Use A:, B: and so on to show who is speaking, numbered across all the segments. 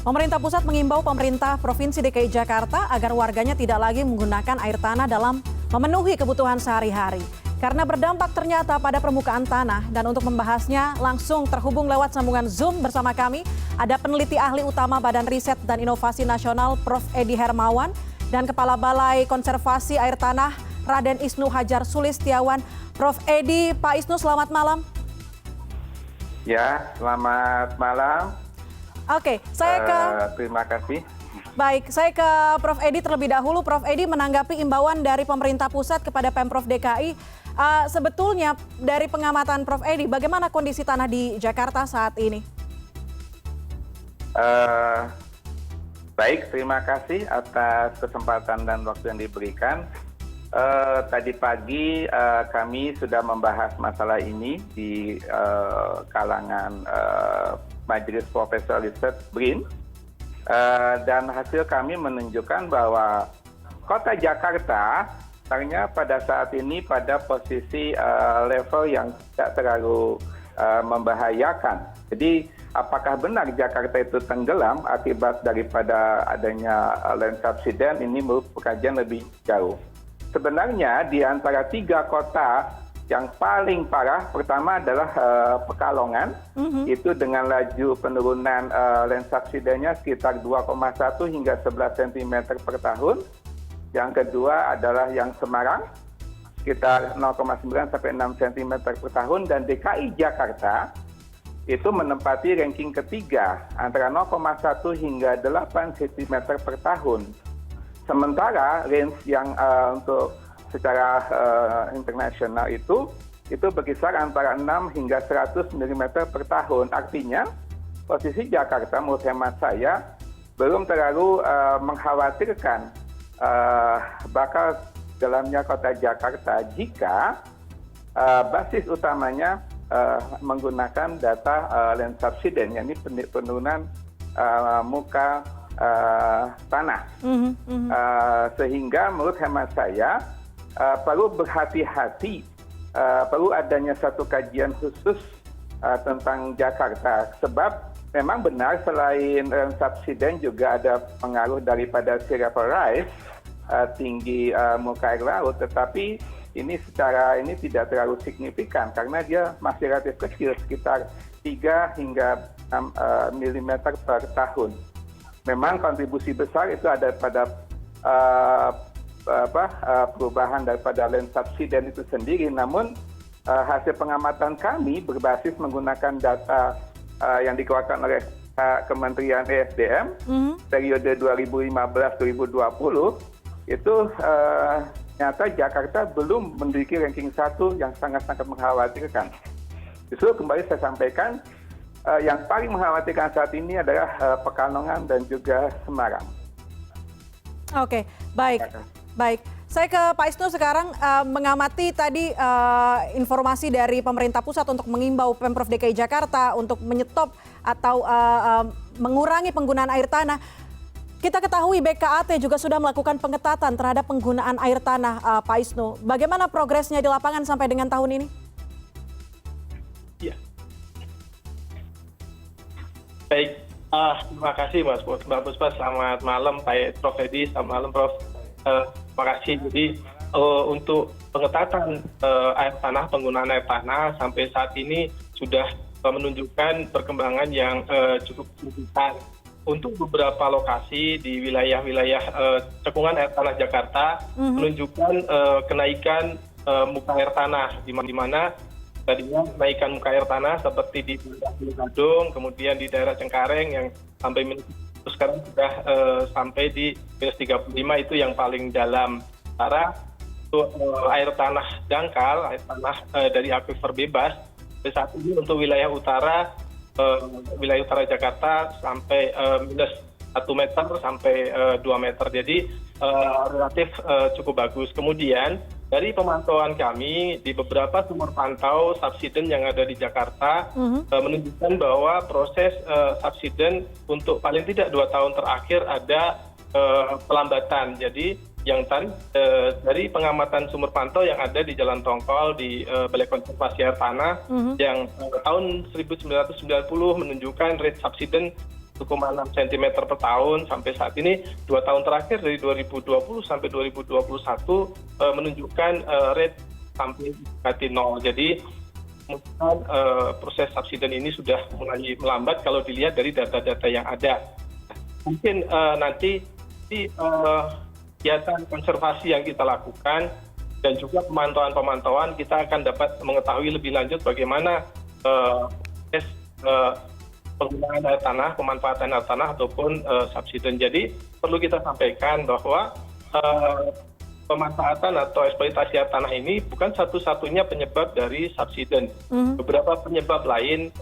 A: Pemerintah pusat mengimbau pemerintah Provinsi DKI Jakarta agar warganya tidak lagi menggunakan air tanah dalam memenuhi kebutuhan sehari-hari. Karena berdampak ternyata pada permukaan tanah. Dan untuk membahasnya langsung terhubung lewat sambungan Zoom bersama kami. Ada peneliti ahli utama Badan Riset dan Inovasi Nasional Prof. Edi Hermawan dan Kepala Balai Konservasi Air Tanah Raden Isnu Hadjar Sulistiawan. Prof. Edi, Pak Isnu selamat malam.
B: Ya, selamat malam.
A: Oke,
B: terima kasih.
A: Baik, saya ke Prof. Edi terlebih dahulu. Prof. Edi menanggapi imbauan dari pemerintah pusat kepada Pemprov DKI. Sebetulnya dari pengamatan Prof. Edi, bagaimana kondisi tanah di Jakarta saat ini?
B: Baik, terima kasih atas kesempatan dan waktu yang diberikan. Tadi pagi kami sudah membahas masalah ini di kalangan Majelis Profesor Riset BRIN, dan hasil kami menunjukkan bahwa Kota Jakarta ternyata pada saat ini pada posisi level yang tidak terlalu membahayakan. Jadi apakah benar Jakarta itu tenggelam akibat daripada adanya land subsidence, ini menurut kajian lebih jauh. Sebenarnya di antara 3 kota yang paling parah, pertama adalah Pekalongan, itu dengan laju penurunan land subsidence-nya sekitar 2,1 hingga 11 cm per tahun. Yang kedua adalah yang Semarang, sekitar 0,9 sampai 6 cm per tahun. Dan DKI Jakarta itu menempati ranking ketiga, antara 0,1 hingga 8 cm per tahun. Sementara range yang untuk secara internasional itu berkisar antara 6 hingga 100 mm per tahun. Artinya posisi Jakarta menurut hemat saya belum terlalu mengkhawatirkan bakal dalamnya kota Jakarta jika basis utamanya menggunakan data land subsidence, yakni penurunan muka tanah. Sehingga menurut hemat saya perlu berhati-hati, perlu adanya satu kajian khusus tentang Jakarta. Sebab memang benar selain subsidence juga ada pengaruh daripada sea level rise, tinggi muka air laut, tetapi ini secara ini tidak terlalu signifikan karena dia masih relatif kecil, sekitar 3 hingga 6 mm per tahun. Memang kontribusi besar itu ada pada perubahan daripada land subsidence itu sendiri. Namun hasil pengamatan kami berbasis menggunakan data yang dikeluarkan oleh Kementerian ESDM periode 2015-2020 itu ternyata Jakarta belum memiliki ranking 1 yang sangat-sangat mengkhawatirkan. Justru kembali saya sampaikan yang paling mengkhawatirkan saat ini adalah Pekalongan dan juga Semarang.
A: Oke, baik. Saya ke Pak Isnu sekarang, mengamati tadi informasi dari pemerintah pusat untuk mengimbau Pemprov DKI Jakarta untuk menyetop atau mengurangi penggunaan air tanah. Kita ketahui BKAT juga sudah melakukan pengetatan terhadap penggunaan air tanah, Pak Isnu. Bagaimana progresnya di lapangan sampai dengan tahun ini?
C: Ya. Baik, terima kasih Mbak Puspa. Selamat malam Pak Prof. Edi, selamat malam Prof. Terima kasih. Jadi untuk pengetatan penggunaan air tanah sampai saat ini sudah menunjukkan perkembangan yang cukup signifikan. Untuk beberapa lokasi di wilayah-wilayah cekungan air tanah Jakarta menunjukkan kenaikan muka air tanah, di mana tadinya kenaikan muka air tanah seperti di daerah Gadung, kemudian di daerah Cengkareng yang sampai sekarang sudah sampai di minus 35, itu yang paling dalam. Sementara untuk air tanah dangkal, air tanah dari akuifer bebas, saat ini untuk wilayah utara Jakarta sampai minus 1 meter sampai 2 meter. Jadi relatif cukup bagus. Kemudian dari pemantauan kami di beberapa sumur pantau subsidence yang ada di Jakarta menunjukkan bahwa proses subsidence untuk paling tidak 2 tahun terakhir ada pelambatan. Jadi yang tadi dari pengamatan sumur pantau yang ada di Jalan Tongkol di Balai Konservasi Air Tanah yang tahun 1990 menunjukkan rate subsidence 1,6 cm per tahun sampai saat ini 2 tahun terakhir dari 2020 sampai 2021 menunjukkan rate sampai mendekati 0. Jadi mungkin proses subsiden ini sudah mulai melambat kalau dilihat dari data-data yang ada. Mungkin nanti di kegiatan konservasi yang kita lakukan dan juga pemantauan-pemantauan kita akan dapat mengetahui lebih lanjut bagaimana proses penggunaan air tanah, pemanfaatan air tanah ataupun subsiden. Jadi perlu kita sampaikan bahwa pemanfaatan atau eksploitasi air tanah ini bukan satu-satunya penyebab dari subsiden. Beberapa penyebab lain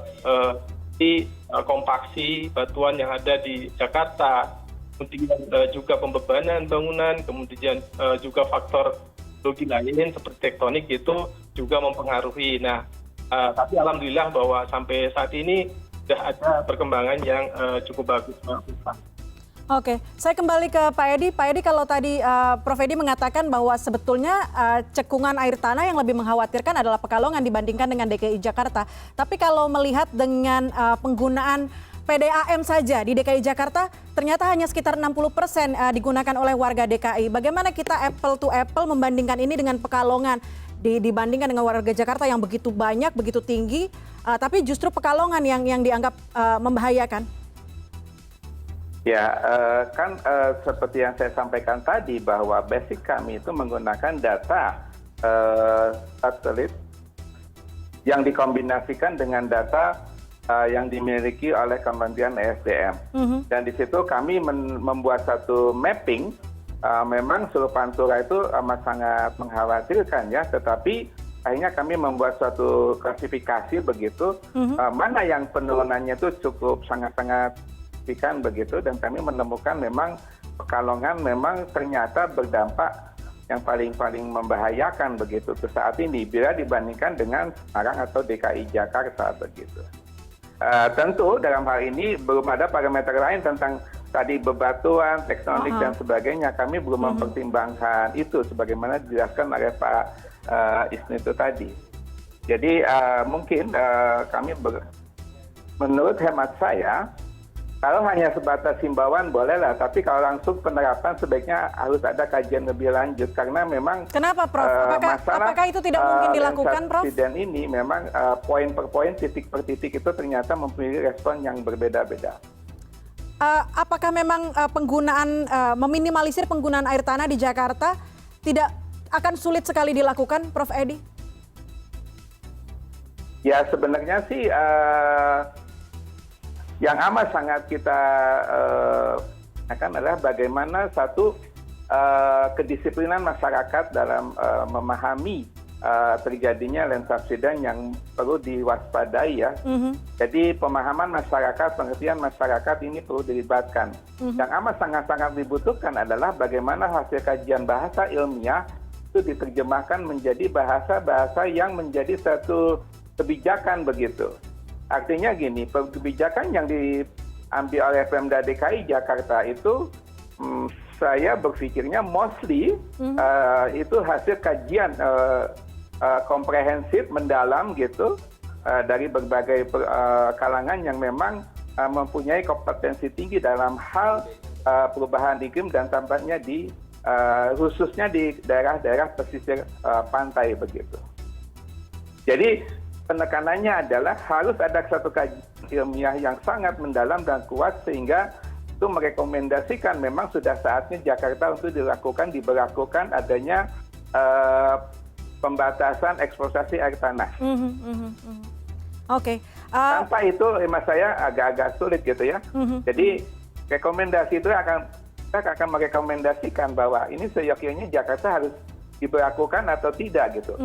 C: di kompaksi batuan yang ada di Jakarta, kemudian juga pembebanan bangunan, kemudian juga faktor geologi lain seperti tektonik itu juga mempengaruhi. Nah, tapi alhamdulillah bahwa sampai saat ini sudah ada perkembangan yang cukup bagus, Mbak Puspa.
A: Oke, saya kembali ke Pak Edi. Pak Edi, kalau tadi Prof. Edi mengatakan bahwa sebetulnya cekungan air tanah yang lebih mengkhawatirkan adalah Pekalongan dibandingkan dengan DKI Jakarta. Tapi kalau melihat dengan penggunaan PDAM saja di DKI Jakarta, ternyata hanya sekitar 60% digunakan oleh warga DKI. Bagaimana kita apple to apple membandingkan ini dengan Pekalongan? Dibandingkan dengan warga Jakarta yang begitu banyak, begitu tinggi, tapi justru Pekalongan yang dianggap membahayakan.
B: Ya, kan seperti yang saya sampaikan tadi bahwa basic kami itu menggunakan data satelit yang dikombinasikan dengan data yang dimiliki oleh Kementerian ESDM. Dan di situ kami membuat satu mapping. Memang seluruh Pantura itu amat sangat mengkhawatirkan ya, tetapi akhirnya kami membuat suatu klasifikasi begitu, mana yang penurunannya itu cukup sangat-sangat signifikan begitu, dan kami menemukan memang Pekalongan memang ternyata berdampak yang paling membahayakan begitu untuk saat ini bila dibandingkan dengan Semarang atau DKI Jakarta begitu. Tentu dalam hal ini belum ada parameter lain tentang tadi bebatuan, tektonik dan sebagainya. Kami belum mempertimbangkan itu sebagaimana dijelaskan oleh Pak Isnu itu tadi. Jadi mungkin kami menurut hemat saya, kalau hanya sebatas himbauan bolehlah, tapi kalau langsung penerapan sebaiknya harus ada kajian lebih lanjut karena memang
A: kenapa, Prof? Apakah itu tidak mungkin dilakukan, Prof?
B: Subsiden ini memang poin per poin, titik per titik itu ternyata memiliki respon yang berbeda-beda.
A: Apakah memang penggunaan meminimalisir penggunaan air tanah di Jakarta tidak akan sulit sekali dilakukan, Prof. Edi?
B: Ya sebenarnya sih yang amat sangat kita akan adalah bagaimana satu kedisiplinan masyarakat dalam memahami terjadinya land subsidence yang perlu diwaspadai ya. Jadi pemahaman masyarakat, pengertian masyarakat ini perlu dilibatkan. Yang amat sangat-sangat dibutuhkan adalah bagaimana hasil kajian bahasa ilmiah itu diterjemahkan menjadi bahasa-bahasa yang menjadi satu kebijakan begitu. Artinya gini, kebijakan yang diambil oleh Pemda DKI Jakarta itu saya berpikirnya mostly itu hasil kajian komprehensif mendalam gitu dari berbagai kalangan yang memang mempunyai kompetensi tinggi dalam hal perubahan iklim dan tampaknya di khususnya di daerah-daerah pesisir pantai begitu. Jadi penekanannya adalah harus ada satu kajian ilmiah yang sangat mendalam dan kuat sehingga itu merekomendasikan memang sudah saatnya Jakarta untuk diberlakukan adanya pembatasan eksploitasi air tanah.
A: Oke.
B: Tanpa itu emas saya agak-agak sulit gitu ya. Jadi rekomendasi itu kita akan merekomendasikan bahwa ini seyogyanya Jakarta harus diberlakukan atau tidak gitu.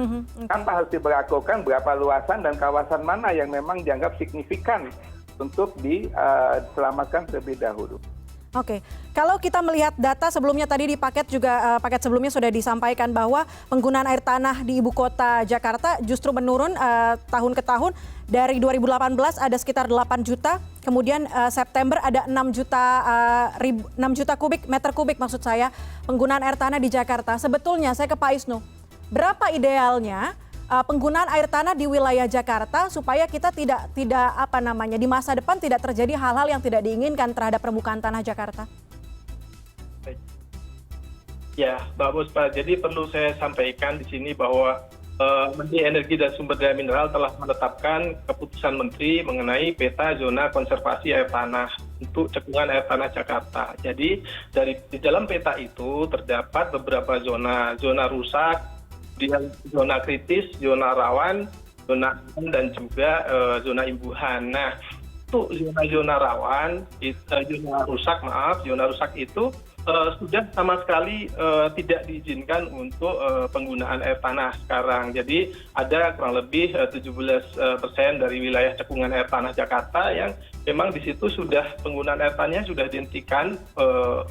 B: Tanpa harus diberlakukan, berapa luasan dan kawasan mana yang memang dianggap signifikan untuk diselamatkan terlebih dahulu.
A: Oke, kalau kita melihat data sebelumnya tadi di paket juga paket sebelumnya sudah disampaikan bahwa penggunaan air tanah di ibu kota Jakarta justru menurun tahun ke tahun. Dari 2018 ada sekitar 8 juta, kemudian September ada 6 juta meter kubik maksud saya penggunaan air tanah di Jakarta. Sebetulnya saya ke Pak Isnu, berapa idealnya penggunaan air tanah di wilayah Jakarta supaya kita tidak di masa depan tidak terjadi hal-hal yang tidak diinginkan terhadap permukaan tanah Jakarta?
C: Ya, Mbak Puspa. Jadi perlu saya sampaikan di sini bahwa Menteri Energi dan Sumber Daya Mineral telah menetapkan keputusan Menteri mengenai peta zona konservasi air tanah untuk cekungan air tanah Jakarta. Jadi di dalam peta itu terdapat beberapa zona rusak, zona kritis, zona rawan, zona aman, dan juga zona imbuhan. Nah, untuk zona rawan, zona rusak itu sudah sama sekali tidak diizinkan untuk penggunaan air tanah sekarang. Jadi ada kurang lebih 17% dari wilayah cekungan air tanah Jakarta yang memang di situ sudah penggunaan air tanahnya sudah dihentikan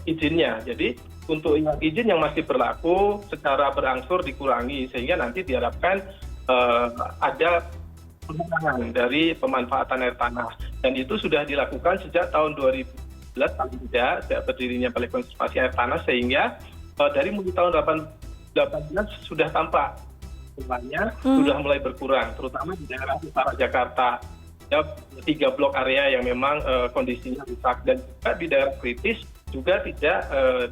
C: izinnya. Jadi untuk izin yang masih berlaku secara berangsur dikurangi sehingga nanti diharapkan ada pengurangan dari pemanfaatan air tanah. Dan itu sudah dilakukan sejak tahun 2000 paling tidak berdirinya Balai Konservasi Air Tanah, sehingga dari mulai tahun 2018 sudah tampak jumlahnya sudah mulai berkurang, terutama di daerah utara Jakarta. Ada 3 blok area yang memang kondisinya rusak, dan juga di daerah kritis juga tidak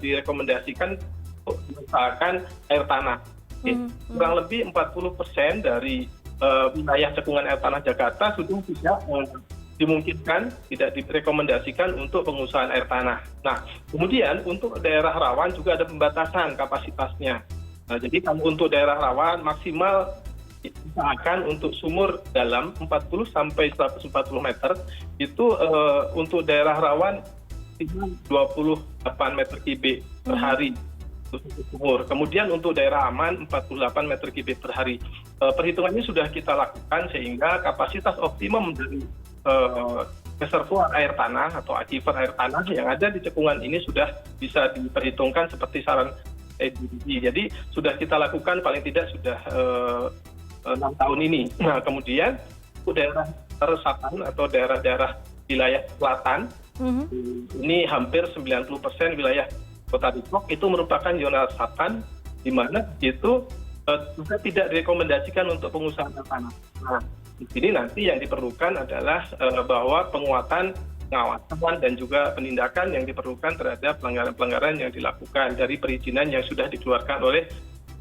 C: direkomendasikan untuk diusahakan air tanah. Kurang lebih 40% dari wilayah cekungan air tanah Jakarta sudah tidak dimungkinkan, tidak direkomendasikan untuk pengusahaan air tanah. Nah, kemudian untuk daerah rawan juga ada pembatasan kapasitasnya. Nah, jadi kalau untuk daerah rawan maksimal diusahakan untuk sumur dalam 40 sampai 140 meter, itu untuk daerah rawan 28 meter kubik per hari untuk sumur. Kemudian untuk daerah aman 48 meter kubik per hari. Perhitungannya sudah kita lakukan sehingga kapasitas optimum dari reservoir air tanah atau aquifer air tanah yang ada di cekungan ini sudah bisa diperhitungkan seperti saran EDB. Jadi sudah kita lakukan paling tidak sudah 6 tahun ini. Nah, kemudian untuk daerah resapan atau daerah-daerah wilayah selatan, ini hampir 90% wilayah Kota Depok itu merupakan zona resapan, di mana itu juga tidak direkomendasikan untuk pengusahaan air tanah. Nah, di sini nanti yang diperlukan adalah bahwa penguatan pengawasan dan juga penindakan yang diperlukan terhadap pelanggaran-pelanggaran yang dilakukan dari perizinan yang sudah dikeluarkan oleh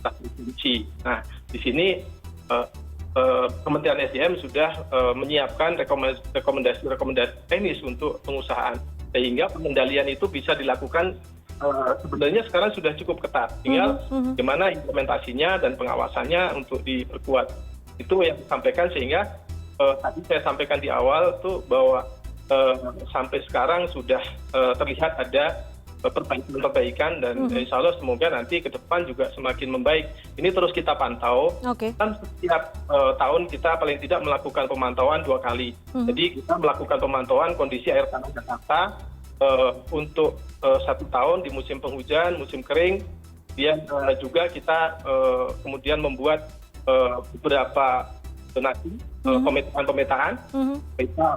C: provinsi. Nah, di sini Kementerian SDM sudah menyiapkan rekomendasi-rekomendasi teknis untuk pengusahaan, sehingga pengendalian itu bisa dilakukan sebenarnya sekarang sudah cukup ketat. Tinggal bagaimana implementasinya dan pengawasannya untuk diperkuat. Itu yang disampaikan, sehingga tadi saya sampaikan di awal tuh bahwa sampai sekarang sudah terlihat ada perbaikan dan insya Allah semoga nanti ke depan juga semakin membaik. Ini terus kita pantau. Dan setiap tahun kita paling tidak melakukan pemantauan 2 kali. Jadi kita melakukan pemantauan kondisi air tanah Jakarta untuk 1 tahun di musim penghujan, musim kering. Dan juga kita kemudian membuat beberapa zonasi, pemetaan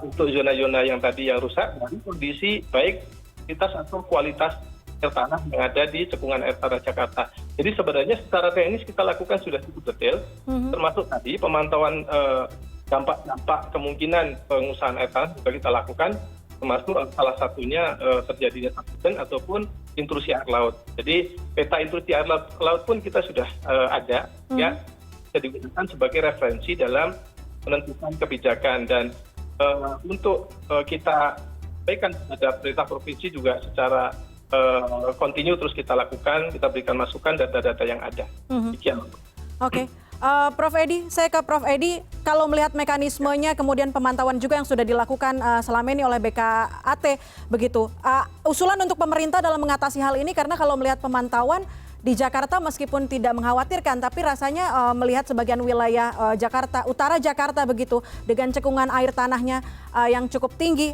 C: untuk zona-zona yang tadi yang rusak dari kondisi baik atau kualitas air tanah yang ada di cekungan air tanah Jakarta. Jadi sebenarnya secara teknis kita lakukan sudah cukup detail, termasuk tadi pemantauan dampak kemungkinan pengusahaan air tanah juga kita lakukan, termasuk salah satunya terjadinya subsidence ataupun intrusi air laut. Jadi peta intrusi air laut pun kita sudah ada, ya, bisa digunakan sebagai referensi dalam menentukan kebijakan. Dan untuk kita sampaikan terhadap pemerintah provinsi juga secara kontinu terus kita lakukan, kita berikan masukan data-data yang ada. Sekian.
A: Oke. Prof. Edi, saya ke Prof. Edi, kalau melihat mekanismenya kemudian pemantauan juga yang sudah dilakukan selama ini oleh BKAT begitu, usulan untuk pemerintah dalam mengatasi hal ini, karena kalau melihat pemantauan di Jakarta meskipun tidak mengkhawatirkan, tapi rasanya melihat sebagian wilayah Jakarta, utara Jakarta begitu, dengan cekungan air tanahnya yang cukup tinggi,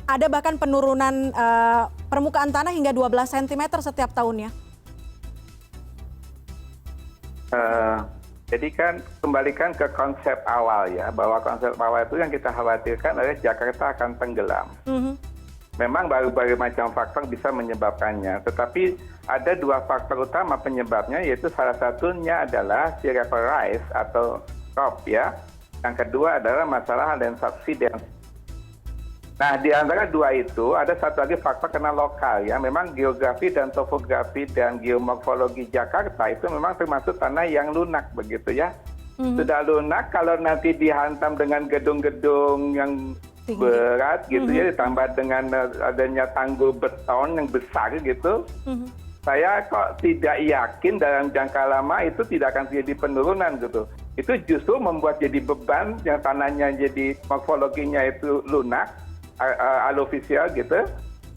A: ada bahkan penurunan permukaan tanah hingga 12 cm setiap tahunnya.
B: Jadi kan kembalikan ke konsep awal ya, bahwa konsep awal itu yang kita khawatirkan adalah Jakarta akan tenggelam. Memang berbagai macam faktor bisa menyebabkannya, tetapi ada 2 faktor utama penyebabnya, yaitu salah satunya adalah sea level rise atau Rob ya. Yang kedua adalah masalah land subsidence. Nah, di antara dua itu ada satu lagi faktor karena lokal ya. Memang geografi dan topografi dan geomorfologi Jakarta itu memang termasuk tanah yang lunak begitu ya. Sudah lunak kalau nanti dihantam dengan gedung-gedung yang berat gitu ya, ditambah dengan adanya tanggul beton yang besar gitu. Saya kok tidak yakin dalam jangka lama itu tidak akan terjadi penurunan gitu. Itu justru membuat jadi beban yang tanahnya jadi morfologinya itu lunak. Alofisial gitu,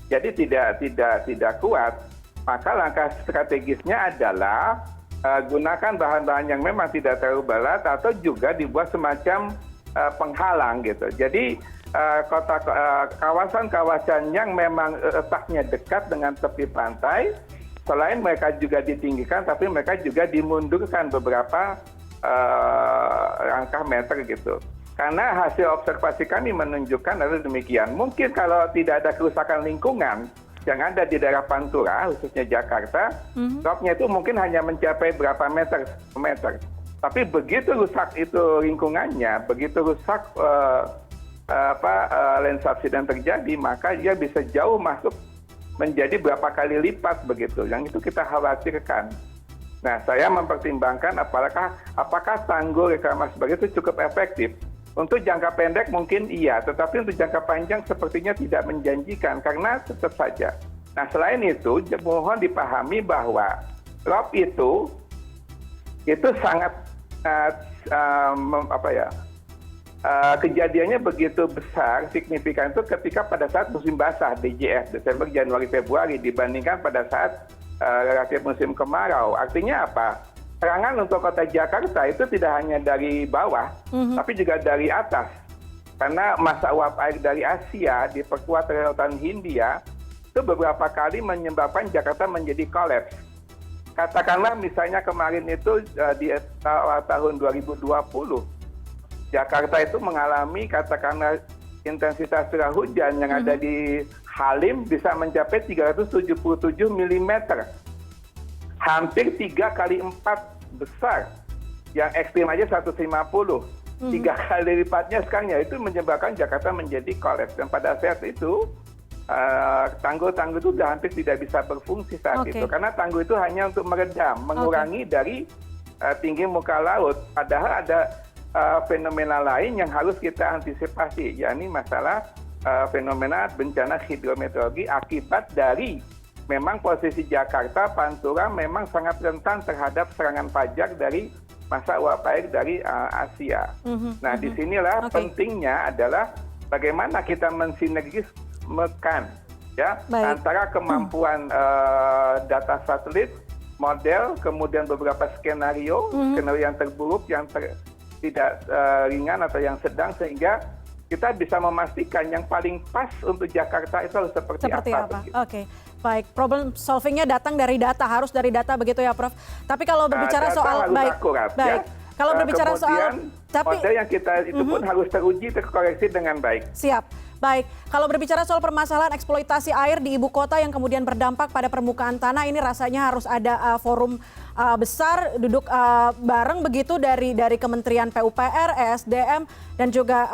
B: jadi tidak kuat. Maka langkah strategisnya adalah gunakan bahan-bahan yang memang tidak terlalu berat atau juga dibuat semacam penghalang gitu. Jadi kawasan-kawasan yang memang letaknya dekat dengan tepi pantai, selain mereka juga ditinggikan, tapi mereka juga dimundurkan beberapa langkah meter gitu. Karena hasil observasi kami menunjukkan adalah demikian. Mungkin kalau tidak ada kerusakan lingkungan yang ada di daerah Pantura, khususnya Jakarta, dropnya itu mungkin hanya mencapai berapa meter. Tapi begitu rusak itu lingkungannya, begitu rusak land subsidence terjadi, maka dia bisa jauh masuk menjadi berapa kali lipat begitu. Yang itu kita khawatirkan. Nah, saya mempertimbangkan apakah tanggul reklamasi sebagai itu cukup efektif. Untuk jangka pendek mungkin iya, tetapi untuk jangka panjang sepertinya tidak menjanjikan karena tetap saja. Nah, selain itu mohon dipahami bahwa rob itu sangat kejadiannya begitu besar, signifikan itu ketika pada saat musim basah DJF, Desember, Januari, Februari dibandingkan pada saat relatif musim kemarau. Artinya apa? Serangan untuk kota Jakarta itu tidak hanya dari bawah, tapi juga dari atas. Karena masa uap air dari Asia diperkuat oleh lautan Hindia, itu beberapa kali menyebabkan Jakarta menjadi kolaps. Katakanlah misalnya kemarin itu di tahun 2020, Jakarta itu mengalami katakanlah intensitas curah hujan yang ada di Halim bisa mencapai 377 mm. Hampir 3 kali 4 besar. Yang ekstrim aja 150. 3 kali lipatnya sekarang ya, itu menyebabkan Jakarta menjadi kolaps. Dan pada saat itu tanggul-tanggul itu sudah hampir tidak bisa berfungsi saat itu. Karena tanggul itu hanya untuk meredam, mengurangi dari tinggi muka laut. Padahal ada fenomena lain yang harus kita antisipasi, yakni masalah fenomena bencana hidrometeorologi akibat dari memang posisi Jakarta, Pantura memang sangat rentan terhadap serangan fajar dari masa uap air dari Asia. Nah, disinilah pentingnya adalah bagaimana kita mensinergiskan ya antara kemampuan data satelit, model, kemudian beberapa skenario yang terburuk, yang tidak ringan atau yang sedang, sehingga kita bisa memastikan yang paling pas untuk Jakarta itu harus seperti apa.
A: Oke, baik. Problem solvingnya datang dari data, harus dari data begitu ya, Prof. Tapi kalau berbicara soal
B: akurat,
A: baik.
B: Ya.
A: Kalau berbicara soal
B: model yang kita itu pun harus teruji, terkoreksi dengan baik.
A: Siap. Baik, kalau berbicara soal permasalahan eksploitasi air di ibu kota yang kemudian berdampak pada permukaan tanah, ini rasanya harus ada forum besar duduk bareng begitu dari Kementerian PUPR, ESDM dan juga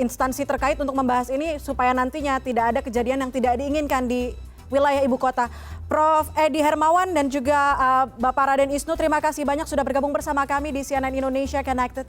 A: instansi terkait untuk membahas ini supaya nantinya tidak ada kejadian yang tidak diinginkan di wilayah ibu kota. Prof. Edi Hermawan dan juga Bapak Raden Isnu, terima kasih banyak sudah bergabung bersama kami di CNN Indonesia Connected.